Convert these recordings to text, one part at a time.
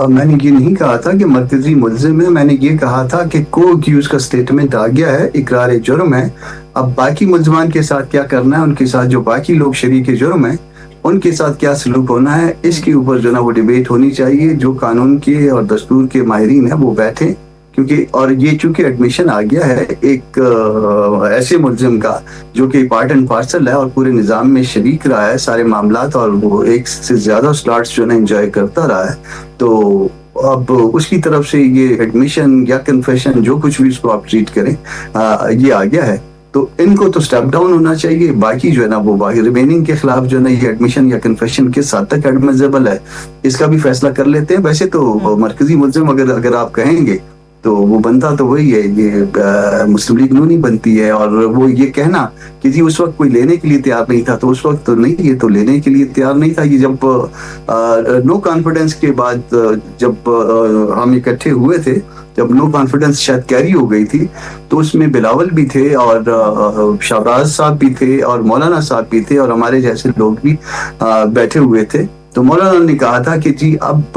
मैंने ये नहीं कहा था कि मरकजी मुल्जिम है, मैंने ये कहा था कि को एक्यूज का स्टेटमेंट आ गया है, इकरार जुर्म है। अब बाकी मुल्जमान के साथ क्या करना है, उनके साथ जो बाकी लोग शरीक जुर्म है उनके साथ क्या सलूक होना है, इसके ऊपर जो ना वो डिबेट होनी चाहिए। जो कानून के और दस्तूर के माहिरीन है वो बैठे, क्योंकि और ये चूंकि एडमिशन आ गया है एक ऐसे मुल्जिम का जो कि पार्ट एंड पार्सल है और पूरे निज़ाम में शरीक रहा है सारे मामलात, और वो एक से ज्यादा स्लॉट्स जो है एंजॉय करता रहा है, तो अब उसकी तरफ से ये एडमिशन या कन्फेशन जो कुछ भी इसको आप ट्रीट करें ये आ गया है, तो इनको तो स्टेप डाउन होना चाहिए। बाकी जो है ना वो बाकी रिमेनिंग के खिलाफ जो है ना ये एडमिशन या कन्फेशन किस हद तक एडमिसेबल है इसका भी फैसला कर लेते हैं। वैसे तो मरकजी मुल्जिम अगर आप कहेंगे तो वो बनता तो वही है, ये मुस्लिम लीग नून ही बनती है। और वो ये कहना कि जी उस वक्त कोई लेने के लिए तैयार नहीं था, तो उस वक्त तो नहीं, ये तो लेने के लिए तैयार नहीं था। ये जब नो कॉन्फिडेंस के बाद जब हम इकट्ठे हुए थे, जब नो कॉन्फिडेंस शायद कैरी हो गई थी, तो उसमें बिलावल भी थे और शाहबाज साहब भी थे और मौलाना साहब भी थे और हमारे जैसे लोग भी बैठे हुए थे। तो मौलाना ने कहा था कि जी अब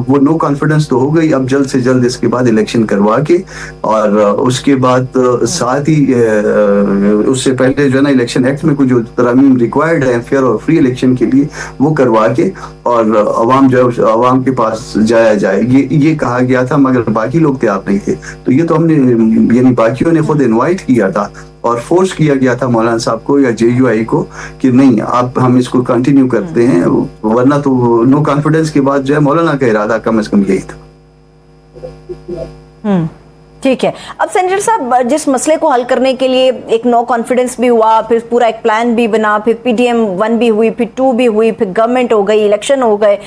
वो नो कॉन्फिडेंस तो हो गई, अब जल्द से जल्द इसके बाद इलेक्शन करवा के और उसके बाद साथ ही उससे पहले जो है ना इलेक्शन एक्ट में कुछ जो तरमीम रिक्वायर्ड है फेयर और फ्री इलेक्शन के लिए वो करवा के और अवाम जो है अवाम के पास जाया जाए, ये कहा गया था। मगर बाकी लोग तैयार नहीं थे, तो ये तो हमने यानी बाकियों ने खुद इन्वाइट किया था और फोर्स किया गया था मौलाना साहब को या JUI को कि नहीं आप हम इसको कंटिन्यू करते हैं, वरना तो नो कॉन्फिडेंस के बाद जो है मौलाना का इरादा कम से कम यही था। ठीक है। अब सेनेटर साहब, जिस मसले को हल करने के लिए एक नो कॉन्फिडेंस भी हुआ, फिर पूरा एक प्लान भी बना, फिर PDM 1 भी हुई, फिर 2 भी हुई, फिर गवर्नमेंट हो गई, इलेक्शन हो गए,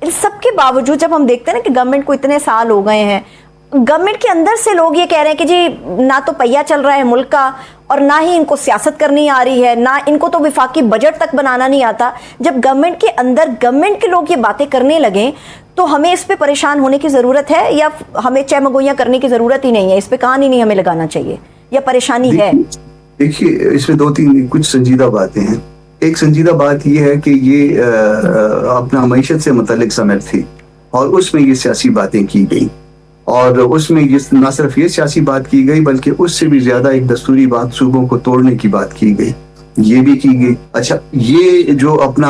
इन सबके बावजूद जब हम देखते हैं ना कि गवर्नमेंट को इतने साल हो गए हैं, गवर्नमेंट के अंदर से लोग ये कह रहे हैं कि जी ना तो पहिया चल रहा है मुल्क का और ना ही इनको सियासत करनी आ रही है, ना इनको तो विफाकी बजट तक बनाना नहीं आता। जब गवर्नमेंट के अंदर गवर्नमेंट के लोग ये बातें करने लगे तो हमें इस पे परेशान होने की जरूरत है या हमें चहमगोइयां करने की जरूरत ही नहीं है, इस पे कान ही नहीं हमें लगाना चाहिए, या परेशानी है? देखिए इसमें 2-3 कुछ संजीदा बातें हैं। एक संजीदा बात यह है कि ये अपना मईशत से मुतल्लिक समिट थी और उसमें ये सियासी बातें की गई और उसमें ये न सिर्फ ये सियासी बात की गई बल्कि उससे भी ज्यादा एक दस्तूरी बात सूबों को तोड़ने की बात की गई, ये भी की गई। अच्छा, ये जो अपना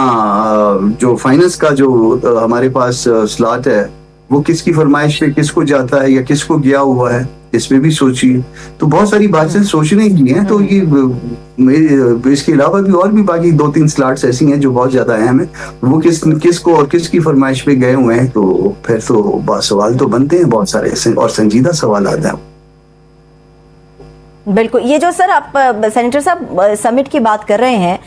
जो फाइनेंस का जो हमारे पास स्लॉट है वो किसकी फरमाइश पे किसको जाता है या किसको गया हुआ है, इसमें भी सोचिए। तो बहुत सारी बातें सोचने की हैं। तो ये इसके अलावा भी और भी बाकी 2-3 स्लॉट्स ऐसी हैं जो बहुत ज्यादा अहम है, वो किसको और किसकी फरमाइश पे गए हुए हैं, तो फिर तो सवाल तो बनते हैं बहुत सारे और संजीदा सवाल आते हैं। बिल्कुल। ये जो सर आप सेनेटर साहब समिट की बात कर रहे हैं,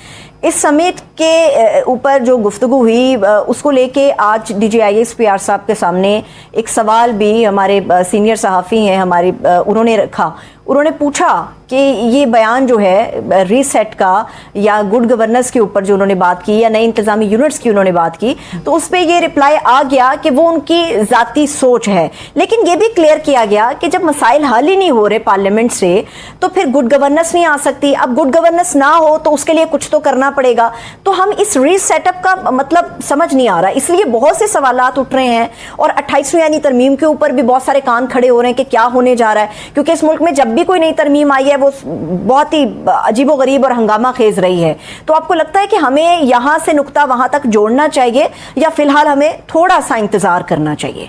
इस समिट के ऊपर जो गुफ्तगू हुई उसको लेके आज DGIS PR साहब के सामने एक सवाल भी हमारे सीनियर सहाफ़ी हैं हमारे, उन्होंने रखा। उन्होंने पूछा कि ये बयान जो है रीसेट का या गुड गवर्नेंस के ऊपर जो उन्होंने बात की या नई इंतजामी यूनिट्स की उन्होंने बात की, तो उस पर ये रिप्लाई आ गया कि वो उनकी ज़ाती सोच है। लेकिन ये भी क्लियर किया गया कि जब मसाइल हल ही नहीं हो रहे पार्लियामेंट से तो फिर गुड गवर्नेंस नहीं आ सकती। अब गुड गवर्नेंस ना हो तो उसके लिए कुछ तो करना पड़ेगा। तो हम इस रीसेटअप का मतलब समझ नहीं आ रहा, इसलिए बहुत से सवालात उठ रहे हैं और 28वीं यानी तरमीम के ऊपर भी बहुत सारे कान खड़े हो रहे हैं कि क्या होने जा रहा है, क्योंकि इस मुल्क में जब भी कोई नई तरमीम आई है वो बहुत ही अजीबोगरीब और हंगामा खेज रही है। तो आपको लगता है कि हमें यहां से नुक्ता वहां तक जोड़ना चाहिए या फिलहाल हमें थोड़ा सा इंतजार करना चाहिए?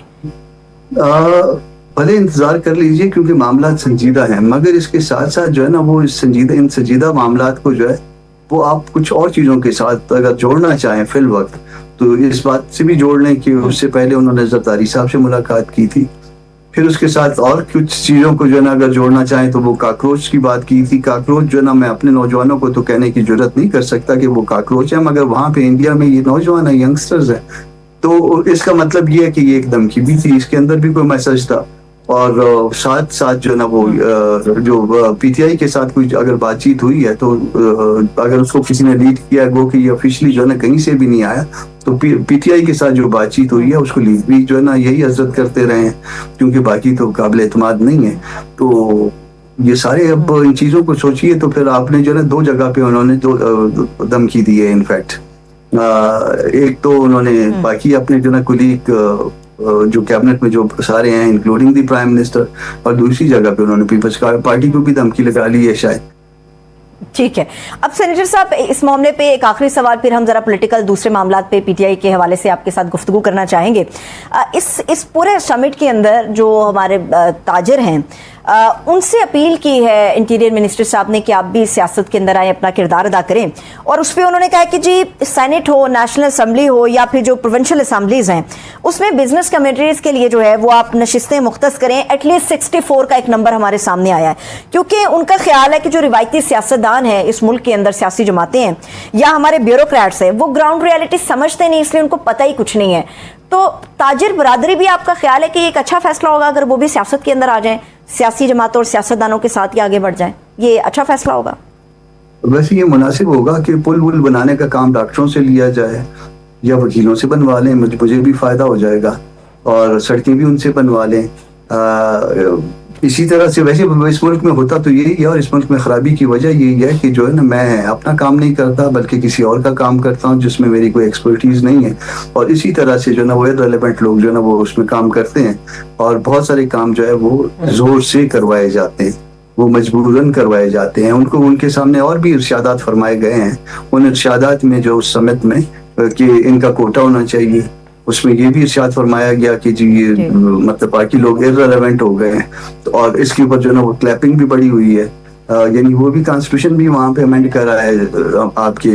भले इंतजार कर लीजिए क्योंकि मामला संजीदा है, मगर इसके साथ साथ जो है ना वो इन संजीदा मामला को जो है वो आप कुछ और चीजों के साथ अगर जोड़ना चाहें फिल वक्त, तो इस बात से भी जोड़ लें कि उससे पहले उन्होंने ज़रदारी साहब से मुलाकात की थी। फिर उसके साथ और कुछ चीज़ों को जो है ना अगर जोड़ना चाहें तो वो काकरोच की बात की थी। काकरोच जो है ना, मैं अपने नौजवानों को तो कहने की जरूरत नहीं कर सकता कि वो काकरोच है, मगर वहाँ पे इंडिया में ये नौजवान है, यंगस्टर्स है, तो इसका मतलब ये है कि ये एक धमकी भी थी, इसके अंदर भी कोई मैसेज था। और साथ साथ जो है ना वो जो PTI के साथ कुछ अगर बातचीत हुई है तो अगर उसको किसी ने लीड किया है वो कि ये ऑफिशियली जो है ना कहीं से भी नहीं आया, तो PTI के साथ जो बातचीत हुई है उसको लीड भी जो है ना यही हजरत करते रहे हैं, क्योंकि बाकी तो काबिल एतमाद नहीं है। तो ये सारे अब इन चीज़ों को सोचिए तो फिर आपने जो है ना 2 जगह पे उन्होंने 2 धमकी दी है। इनफैक्ट एक तो उन्होंने बाकी अपने जो ना कुलीग जो कैबिनेट में जो सारे हैं इंक्लूडिंग द प्राइम मिनिस्टर, और दूसरी जगह पे उन्होंने पीपल्स पार्टी को भी धमकी लगा ली है शायद। ठीक है, अब सेनेटर साहब इस मामले पे एक आखिरी सवाल, फिर हम जरा पॉलिटिकल दूसरे मामलात पे पीटीआई के हवाले से आपके साथ गुफ्तगू करना चाहेंगे। इस पूरे समिट के अंदर जो हमारे ताजिर हैं उनसे अपील की है इंटीरियर मिनिस्टर साहब ने कि आप भी सियासत के अंदर आए, अपना किरदार अदा करें, और उस पर उन्होंने कहा कि जी सेनेट हो, नेशनल असम्बली हो या फिर जो प्रोविंशियल असम्बलीज हैं उसमें बिजनेस कम्युनिटीज के लिए जो है वो आप नशिस्तें मुख्तस करें। एटलीस्ट 64 का एक नंबर हमारे सामने आया है, क्योंकि उनका ख्याल है कि जो रिवायती सियासतदान है इस मुल्क के अंदर, सियासी जमातें हैं या हमारे ब्यूरोक्रेट्स हैं, वो ग्राउंड रियलिटी समझते नहीं, इसलिए उनको पता ही कुछ नहीं है। तो ताजिर बरादरी भी आपका ख्याल है कि एक अच्छा फैसला होगा अगर वो भी सियासत के अंदर आ जाएं, सियासी जमातों और सियासतदानों के साथ ही आगे बढ़ जाएं, ये अच्छा फैसला होगा? वैसे ये मुनासिब होगा कि पुल वुल बनाने का काम डॉक्टरों से लिया जाए या वकीलों से बनवा लें, मुझे भी फायदा हो जाएगा, और सड़कें भी उनसे बनवा लें। इसी तरह से वैसे इस मुल्क में होता तो यही है, और इस मुल्क में खराबी की वजह यही है कि जो है ना, मैं अपना काम नहीं करता बल्कि किसी और का काम करता हूँ जिसमें मेरी कोई एक्सपर्टीज नहीं है, और इसी तरह से जो है ना वो इररिलेवेंट लोग जो है ना वो उसमें काम करते हैं, और बहुत सारे काम जो है वो जोर से करवाए जाते हैं, वो मजबूरन करवाए जाते हैं। उनको उनके सामने और भी इरशादात फरमाए गए हैं, उन इरशादात में जो उस समिट में कि इनका कोटा होना चाहिए, उसमें ये भी इरशाद फरमाया गया कि जी ये मतलब बाकी लोग इररिलेवेंट हो गए हैं, तो और इसके ऊपर जो है ना वो क्लैपिंग भी बड़ी हुई है, यानी वो भी कॉन्स्टिट्यूशन भी वहाँ पे अमेंड कर रहा है आपके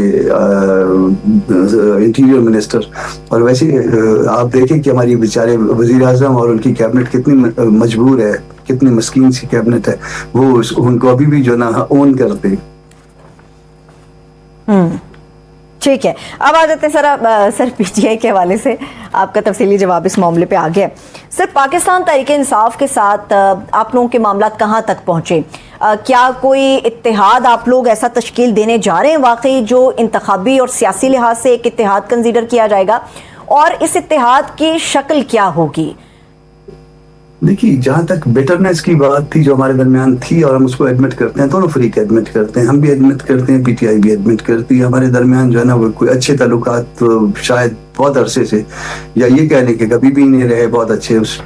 इंटीरियर मिनिस्टर। और वैसे आप देखें कि हमारी बेचारे वजीर आजम और उनकी कैबिनेट कितनी मजबूर है, कितनी मस्कीन सी कैबिनेट है, वो उनको अभी भी जो ना ओन करते हैं। ठीक है, अब आ जाते हैं सर पीटीआई के हवाले से आपका तफसीली जवाब इस मामले पे आ गया। सर, पाकिस्तान तहरीक इंसाफ के साथ आप लोगों के मामला कहाँ तक पहुँचे? क्या कोई इत्तेहाद आप लोग ऐसा तश्कील देने जा रहे हैं वाकई जो इंतखाबी और सियासी लिहाज से एक इत्तेहाद कंसीडर किया जाएगा, और इस इत्तेहाद की शक्ल क्या होगी? देखिए, जहाँ तक बेटरनेस की बात थी जो हमारे दरमियान थी, और हम उसको एडमिट करते हैं, दोनों फरीक एडमिट करते हैं, हम भी एडमिट करते हैं, पीटीआई भी एडमिट करती है, हमारे दरमियान जो है ना वो कोई अच्छे ताल्लुकात तो शायद बहुत अरसे से, या ये कह लें कि कभी भी नहीं रहे बहुत अच्छे, उस